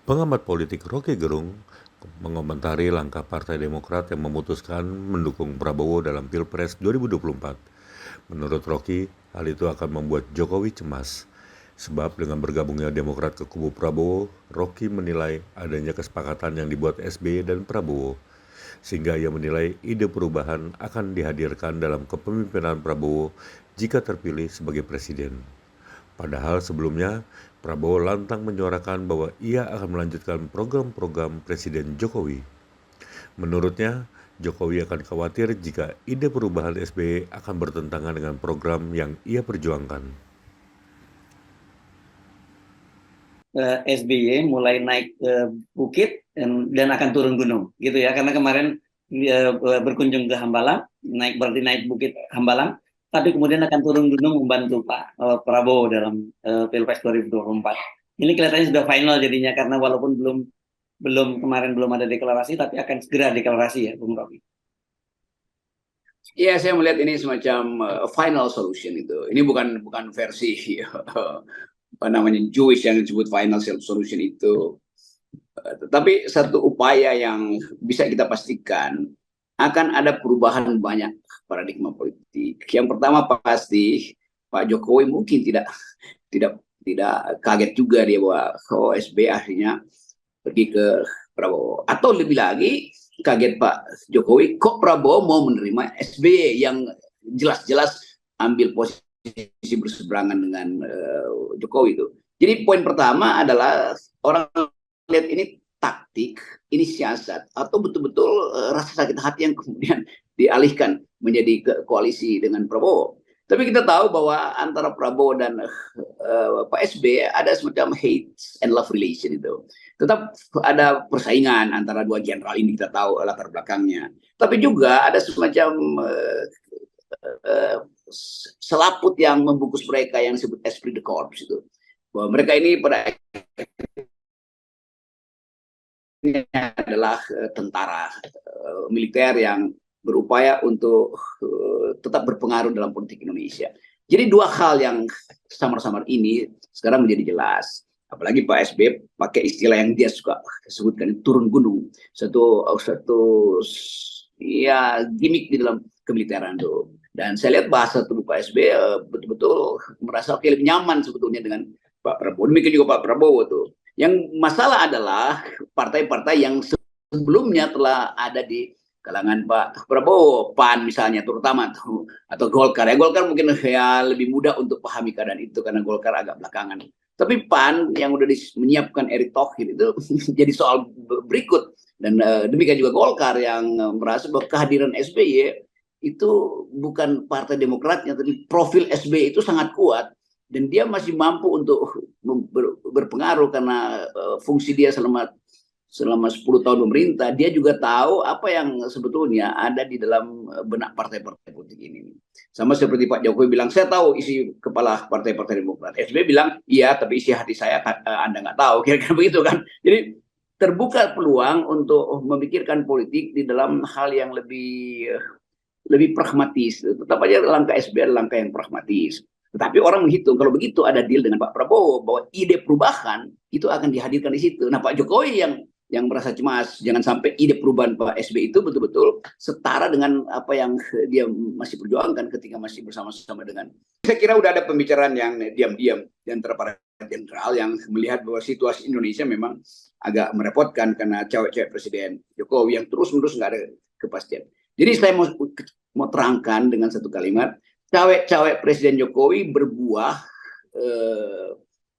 Pengamat politik Rocky Gerung mengomentari langkah Partai Demokrat yang memutuskan mendukung Prabowo dalam Pilpres 2024. Menurut Rocky, hal itu akan membuat Jokowi cemas. Sebab dengan bergabungnya Demokrat ke kubu Prabowo, Rocky menilai adanya kesepakatan yang dibuat SBY dan Prabowo. Sehingga ia menilai ide perubahan akan dihadirkan dalam kepemimpinan Prabowo jika terpilih sebagai presiden. Padahal sebelumnya, Prabowo lantang menyuarakan bahwa ia akan melanjutkan program-program Presiden Jokowi. Menurutnya, Jokowi akan khawatir jika ide perubahan SBY akan bertentangan dengan program yang ia perjuangkan. SBY mulai naik ke bukit dan akan turun gunung, gitu ya. Karena kemarin dia berkunjung ke Hambalang, berarti naik bukit Hambalang, tapi kemudian akan turun gunung membantu Pak Prabowo dalam Pilpres 2024. Ini kelihatannya sudah final jadinya, karena walaupun kemarin belum ada deklarasi, tapi akan segera deklarasi ya, Bung Rocky. Iya, saya melihat ini semacam final solution itu. Ini bukan versi apa namanya Jewish yang disebut final solution itu. Tetapi satu upaya yang bisa kita pastikan akan ada perubahan banyak paradigma politik. Yang pertama pasti Pak Jokowi mungkin tidak kaget juga dia bahwa OSB akhirnya pergi ke Prabowo. Atau lebih lagi kaget Pak Jokowi kok Prabowo mau menerima SBY yang jelas-jelas ambil posisi berseberangan dengan Jokowi itu. Jadi poin pertama adalah orang lihat ini taktik, ini siasat, atau betul-betul rasa sakit hati yang kemudian dialihkan menjadi koalisi dengan Prabowo. Tapi kita tahu bahwa antara Prabowo dan Pak SB ada semacam hate and love relation itu. Tetap ada persaingan antara dua jenderal ini, kita tahu latar belakangnya. Tapi juga ada semacam selaput yang membungkus mereka yang disebut esprit de corps itu. Bahwa mereka ini pada adalah tentara militer yang berupaya untuk tetap berpengaruh dalam politik Indonesia. Jadi dua hal yang samar-samar ini sekarang menjadi jelas. Apalagi Pak SB pakai istilah yang dia suka sebutkan, turun gunung. Satu ya gimmick di dalam kemiliteran itu. Dan saya lihat bahasa tubuh Pak SB betul-betul merasa lebih nyaman sebetulnya dengan Pak Prabowo. Demikian juga Pak Prabowo tuh. Yang masalah adalah partai-partai yang sebelumnya telah ada di kalangan Pak Prabowo, PAN misalnya terutama atau Golkar. Ya Golkar mungkin ya lebih mudah untuk pahami keadaan itu karena Golkar agak belakangan. Tapi PAN yang udah menyiapkan Erick Thohir itu jadi soal berikut. Dan demikian juga Golkar yang merasa bahwa kehadiran SBY itu bukan partai demokratnya, tapi profil SBY itu sangat kuat. Dan dia masih mampu untuk berpengaruh karena fungsi dia selama 10 tahun pemerintah. Dia juga tahu apa yang sebetulnya ada di dalam benak partai-partai politik ini. Sama seperti Pak Jokowi bilang, saya tahu isi kepala partai-partai Demokrat. SBY bilang, iya tapi isi hati saya Anda nggak tahu. Kira-kira begitu kan. Jadi terbuka peluang untuk memikirkan politik di dalam hal yang lebih pragmatis. Tetap aja langkah SBY adalah langkah yang pragmatis. Tetapi orang menghitung kalau begitu ada deal dengan Pak Prabowo bahwa ide perubahan itu akan dihadirkan di situ. Nah Pak Jokowi yang merasa cemas jangan sampai ide perubahan Pak SBY itu betul-betul setara dengan apa yang dia masih perjuangkan ketika masih bersama-sama dengan. Saya kira udah ada pembicaraan yang diam-diam di antara para jenderal yang melihat bahwa situasi Indonesia memang agak merepotkan karena cewek-cewek Presiden Jokowi yang terus-menerus nggak ada kepastian. Jadi saya mau terangkan dengan satu kalimat, cawe-cawe Presiden Jokowi berbuah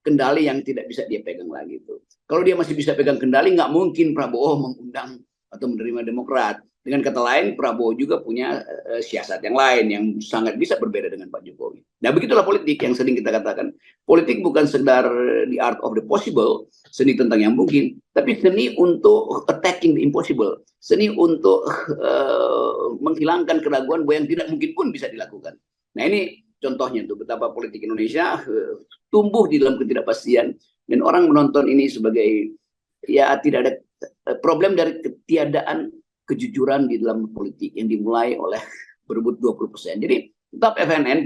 kendali yang tidak bisa dia pegang lagi itu. Kalau dia masih bisa pegang kendali, nggak mungkin Prabowo mengundang atau menerima Demokrat. Dengan kata lain, Prabowo juga punya siasat yang lain yang sangat bisa berbeda dengan Pak Jokowi. Nah, begitulah politik yang sering kita katakan. Politik bukan sekedar the art of the possible, seni tentang yang mungkin, tapi seni untuk attacking the impossible, seni untuk menghilangkan keraguan bahwa yang tidak mungkin pun bisa dilakukan. Nah ini contohnya tuh betapa politik Indonesia tumbuh di dalam ketidakpastian dan orang menonton ini sebagai ya tidak ada problem dari ketiadaan kejujuran di dalam politik yang dimulai oleh berebut 20%. Jadi tetap FNN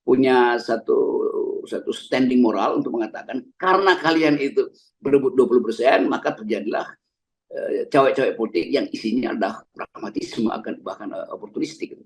punya satu satu standing moral untuk mengatakan karena kalian itu berebut 20%, maka terjadilah cawe-cawe politik yang isinya adalah pragmatisme, akan bahkan oportunistik.